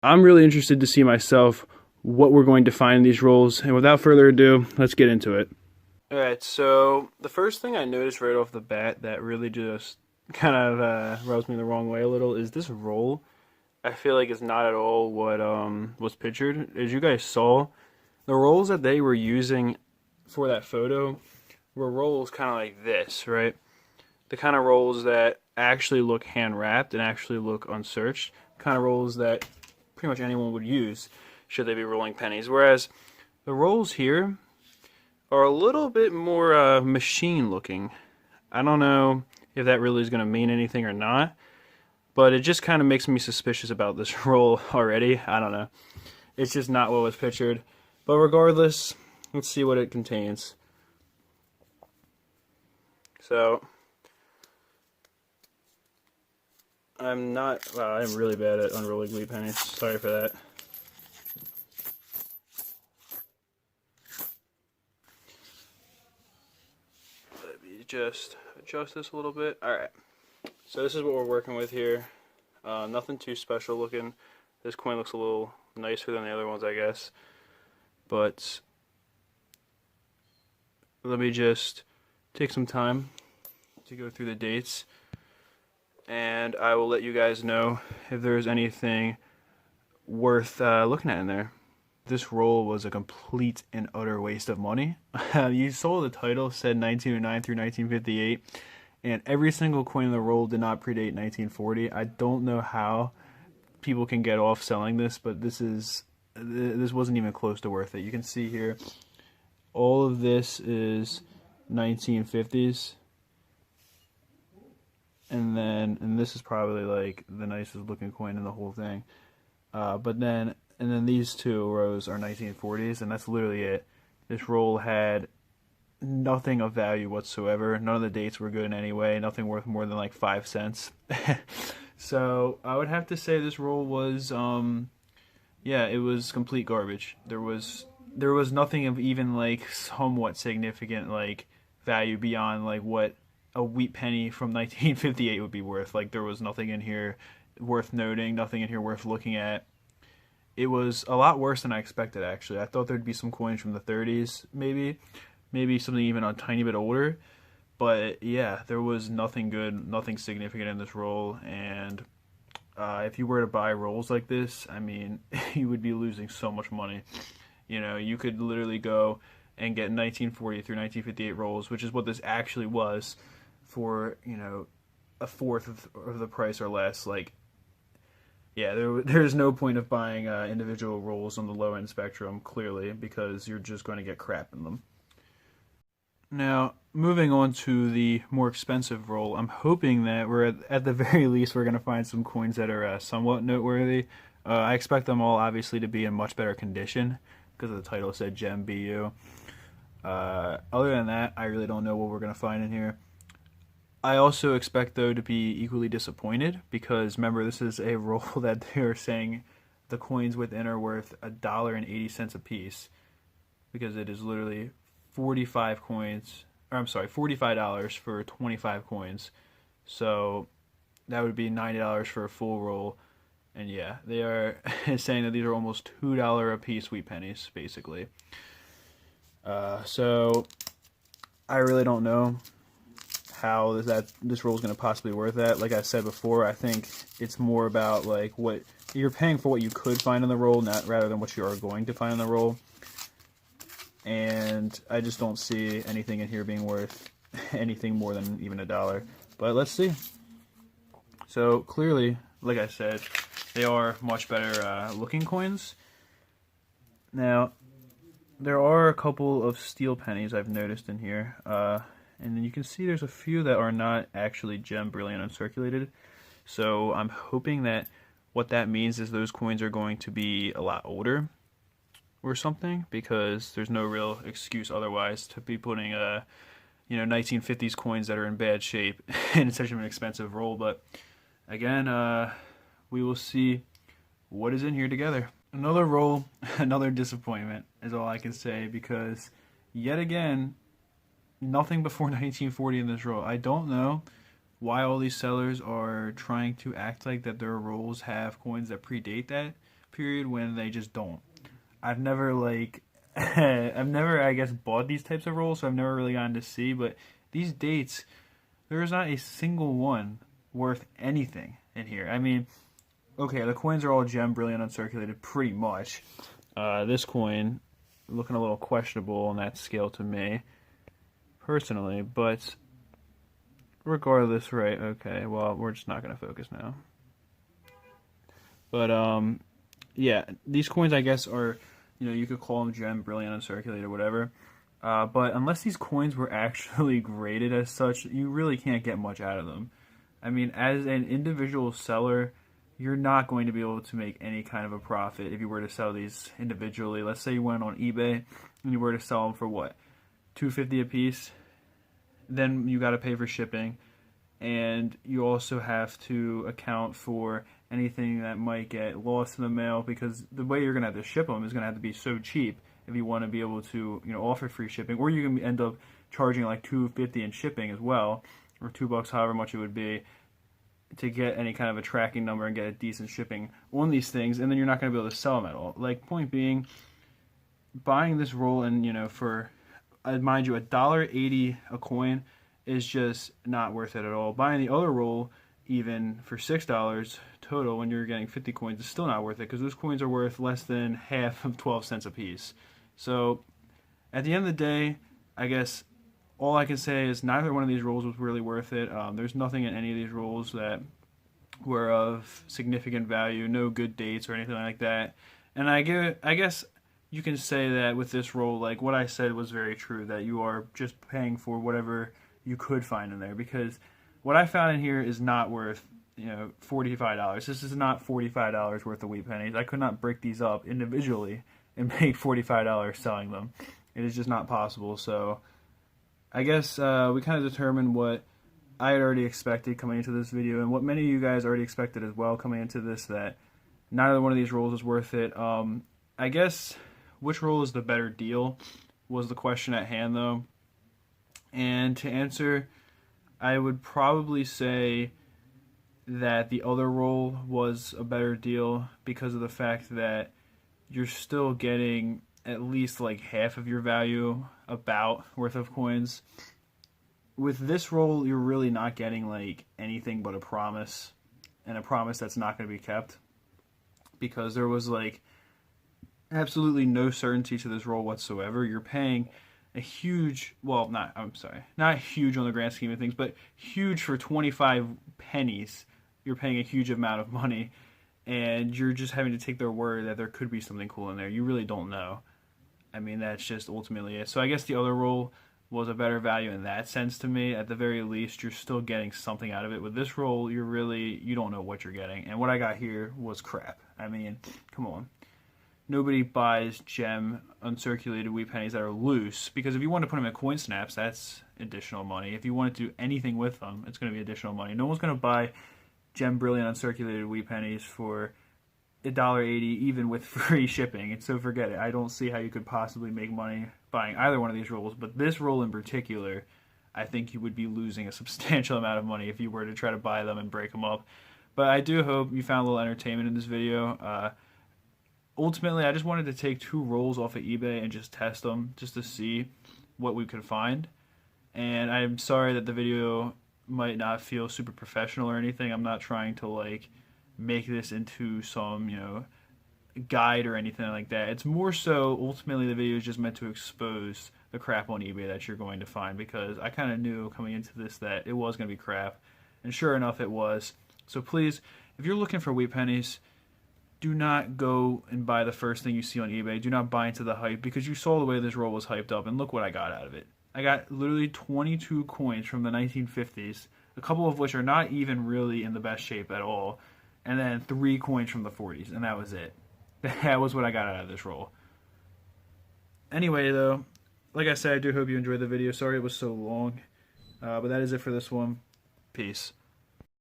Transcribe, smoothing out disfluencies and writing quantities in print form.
I'm really interested to see myself what we're going to find in these rolls. And without further ado, let's get into it. Alright, so the first thing I noticed right off the bat that really just kind of rubs me the wrong way a little is this roll. I feel like it's not at all what was pictured. As you guys saw, the rolls that they were using for that photo were rolls kind of like this, right? The kind of rolls that actually look hand wrapped and actually look unsearched, kind of rolls that pretty much anyone would use should they be rolling pennies. Whereas the rolls here are a little bit more machine looking. I don't know if that really is going to mean anything or not, but it just kind of makes me suspicious about this roll already. I don't know. It's just not what was pictured. But regardless, let's see what it contains. So, I'm really bad at unrolling wheat pennies. Sorry for that. Let me just adjust this a little bit. Alright, so this is what we're working with here. Nothing too special looking. This coin looks a little nicer than the other ones, I guess. But let me just take some time to go through the dates, and I will let you guys know if there's anything worth looking at in there. This roll was a complete and utter waste of money. You saw the title said 1909 through 1958, and every single coin in the roll did not predate 1940. I don't know how people can get off selling this, but this wasn't even close to worth it. You can see here, all of this is 1950s. And this is probably like the nicest looking coin in the whole thing. And then these two rows are 1940s, and that's literally it. This roll had nothing of value whatsoever. None of the dates were good anyway. Nothing worth more than like 5 cents. So I would have to say this roll was, yeah, it was complete garbage. There was nothing of even like somewhat significant like value beyond like what a wheat penny from 1958 would be worth. Like, there was nothing in here worth noting, nothing in here worth looking at. It was a lot worse than I expected, actually. I thought there'd be some coins from the 30s, maybe something even a tiny bit older. But yeah, there was nothing good, nothing significant in this roll. And if you were to buy rolls like this, I mean, you would be losing so much money. You know, you could literally go and get 1940 through 1958 rolls, which is what this actually was, for, you know, a fourth of the price or less. Like, yeah, there's no point of buying individual rolls on the low end spectrum, clearly, because you're just going to get crap in them. Now, moving on to the more expensive roll, I'm hoping that at the very least we're going to find some coins that are somewhat noteworthy. I expect them all obviously to be in much better condition because the title said Gem BU. Other than that, I really don't know what we're going to find in here. I also expect, though, to be equally disappointed because, remember, this is a roll that they're saying the coins within are worth $1.80 a piece, because it is literally 45 coins, or I'm sorry, $45 for 25 coins. So that would be $90 for a full roll. And yeah, they are saying that these are almost $2 a piece wheat pennies, basically. So I really don't know how this roll is going to possibly worth that. Like I said before, I think it's more about like what you're paying for, what you could find in the roll, not rather than what you are going to find in the roll. And I just don't see anything in here being worth anything more than even $1. But let's see. So clearly, like I said, they are much better looking coins. Now, there are a couple of steel pennies I've noticed in here. And then you can see there's a few that are not actually gem, brilliant, uncirculated. So I'm hoping that what that means is those coins are going to be a lot older or something, because there's no real excuse otherwise to be putting 1950s coins that are in bad shape in such an expensive roll. But again, we will see what is in here together. Another roll, another disappointment is all I can say, because yet again, nothing before 1940 in this roll. I don't know why all these sellers are trying to act like that their rolls have coins that predate that, period when they just don't. I've never like I've never, I guess, bought these types of rolls, so I've never really gotten to see, but these dates, there is not a single one worth anything in here. I mean, okay, the coins are all gem, brilliant, uncirculated, pretty much. This coin looking a little questionable on that scale to me, personally, but regardless, right, okay, well, we're just not going to focus now. But, yeah, these coins, I guess, are, you know, you could call them gem, brilliant, uncirculated, whatever. But unless these coins were actually graded as such, you really can't get much out of them. I mean, as an individual seller, you're not going to be able to make any kind of a profit if you were to sell these individually. Let's say you went on eBay and you were to sell them for what, $2.50 a piece? Then you got to pay for shipping, and you also have to account for anything that might get lost in the mail, because the way you're going to have to ship them is going to have to be so cheap if you want to be able to, you know, offer free shipping, or you can end up charging like $2.50 in shipping as well, or $2, however much it would be, to get any kind of a tracking number and get a decent shipping on these things, and then you're not going to be able to sell them at all. Like, point being, buying this roll, and, you know, for, mind you, $1.80 a coin is just not worth it at all. Buying the other roll, even for $6 total, when you're getting 50 coins, is still not worth it, because those coins are worth less than half of 12 cents a piece. So, at the end of the day, I guess all I can say is neither one of these rolls was really worth it. There's nothing in any of these rolls that were of significant value, no good dates or anything like that. And I guess you can say that with this roll, like what I said was very true, that you are just paying for whatever you could find in there, because what I found in here is not worth, you know, $45. This is not $45 worth of wheat pennies. I could not break these up individually and make $45 selling them. It is just not possible. So I guess we kind of determined what I had already expected coming into this video, and what many of you guys already expected as well coming into this, that neither one of these rolls is worth it. I guess which roll is the better deal was the question at hand, though. And to answer, I would probably say that the other roll was a better deal, because of the fact that you're still getting at least like half of your value about worth of coins. With this roll, you're really not getting like anything but a promise, and a promise that's not going to be kept, because there was like absolutely no certainty to this roll whatsoever. You're paying a huge, well, not huge on the grand scheme of things, but huge for 25 pennies. You're paying a huge amount of money, and you're just having to take their word that there could be something cool in there. You really don't know. I mean, that's just ultimately it. So I guess the other roll was a better value in that sense to me. At the very least, you're still getting something out of it. With this roll, you don't know what you're getting. And what I got here was crap. I mean, come on. Nobody buys gem uncirculated wheat pennies that are loose, because if you want to put them in coin snaps, that's additional money. If you want to do anything with them, it's going to be additional money. No one's going to buy gem brilliant uncirculated wheat pennies for $1.80, even with free shipping, and so forget it. I don't see how you could possibly make money buying either one of these rolls, but this roll in particular, I think you would be losing a substantial amount of money if you were to try to buy them and break them up. But I do hope you found a little entertainment in this video. Ultimately, I just wanted to take 2 rolls off of eBay and just test them, just to see what we could find. And I'm sorry that the video might not feel super professional or anything. I'm not trying to like make this into some, you know, guide or anything like that. It's more so, ultimately, the video is just meant to expose the crap on eBay that you're going to find, because I kind of knew coming into this that it was going to be crap, and sure enough it was. So please, if you're looking for wheat pennies, do not go and buy the first thing you see on eBay. Do not buy into the hype, because you saw the way this roll was hyped up, and look what I got out of it. I got literally 22 coins from the 1950s, a couple of which are not even really in the best shape at all, and then 3 coins from the 40s, and that was it. That was what I got out of this roll. Anyway, though, like I said, I do hope you enjoyed the video. Sorry it was so long, but that is it for this one. Peace.